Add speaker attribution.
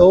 Speaker 1: 2